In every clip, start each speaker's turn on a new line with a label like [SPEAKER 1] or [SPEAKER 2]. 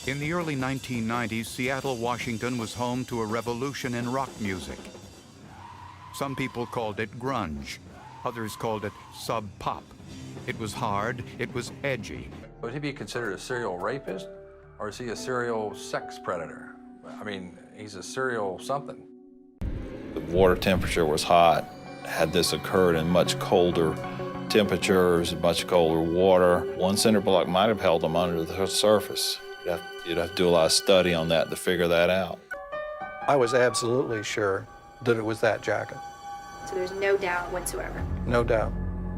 [SPEAKER 1] In the early 1990s, Seattle, Washington was home to a revolution in rock music. Some people called it grunge. Others called it sub-pop. It was hard, it was edgy.
[SPEAKER 2] Would he be considered a serial rapist, or is he a serial sex predator? I mean, he's a serial something.
[SPEAKER 3] The water temperature was hot. Had this occurred in much colder temperatures, much colder water, one cinder block might have held them under the surface. You'd have to do a lot of study on that to figure that out.
[SPEAKER 4] I was absolutely sure that it was that jacket.
[SPEAKER 5] So there's no doubt whatsoever.
[SPEAKER 4] No doubt.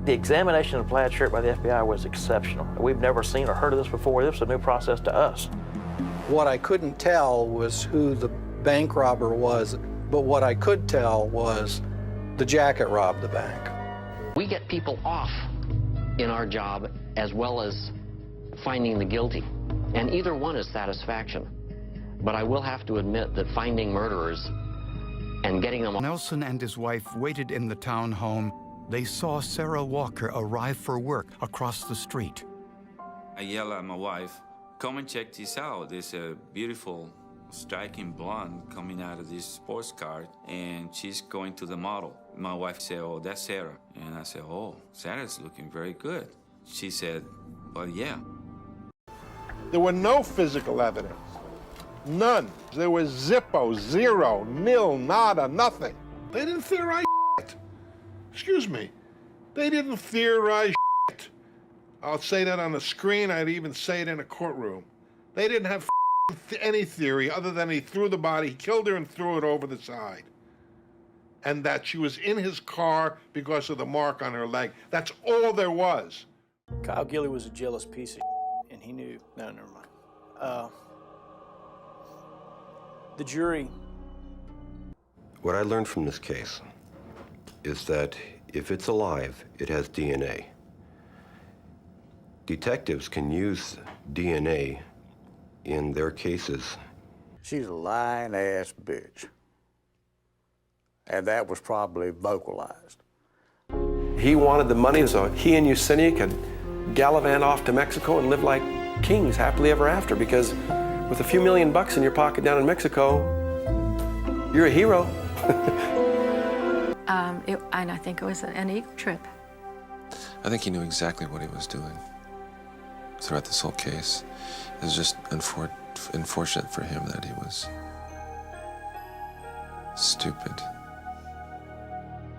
[SPEAKER 6] The examination of the plaid shirt by the FBI was exceptional. We've never seen or heard of this before. This was a new process to us.
[SPEAKER 4] What I couldn't tell was who the bank robber was, but what I could tell was the jacket robbed the bank.
[SPEAKER 7] We get people off in our job as well as finding the guilty. And either one is satisfaction. But I will have to admit that finding murderers and getting them...
[SPEAKER 1] Nelson and his wife waited in the town home. They saw Sarah Walker arrive for work across the street.
[SPEAKER 8] I yell at my wife, come and check this out. There's a beautiful, striking blonde coming out of this sports car, and she's going to the model. My wife said, oh, that's Sarah. And I said, oh, Sarah's looking very good. She said, well, yeah.
[SPEAKER 9] There were no physical evidence. None. There was zippo, zero, nil, nada, nothing. They didn't theorize shit. Excuse me. They didn't theorize shit. I'll say that on the screen. I'd even say it in a courtroom. They didn't have any theory other than he threw the body, he killed her and threw it over the side. And that she was in his car because of the mark on her leg. That's all there was.
[SPEAKER 10] Kyle Gilley was a jealous piece of shit, and he knew. No, never mind. The jury.
[SPEAKER 11] What I learned from this case is that if it's alive, it has DNA. Detectives can use DNA in their cases.
[SPEAKER 12] She's a lying ass bitch. And that was probably vocalized.
[SPEAKER 13] He wanted the money so he and Yesenia could gallivant off to Mexico and live like kings happily ever after, because with a few $1,000,000 in your pocket down in Mexico, you're a hero.
[SPEAKER 14] And I think it was an ego trip.
[SPEAKER 15] I think he knew exactly what he was doing throughout this whole case. It was just unfortunate for him that he was stupid.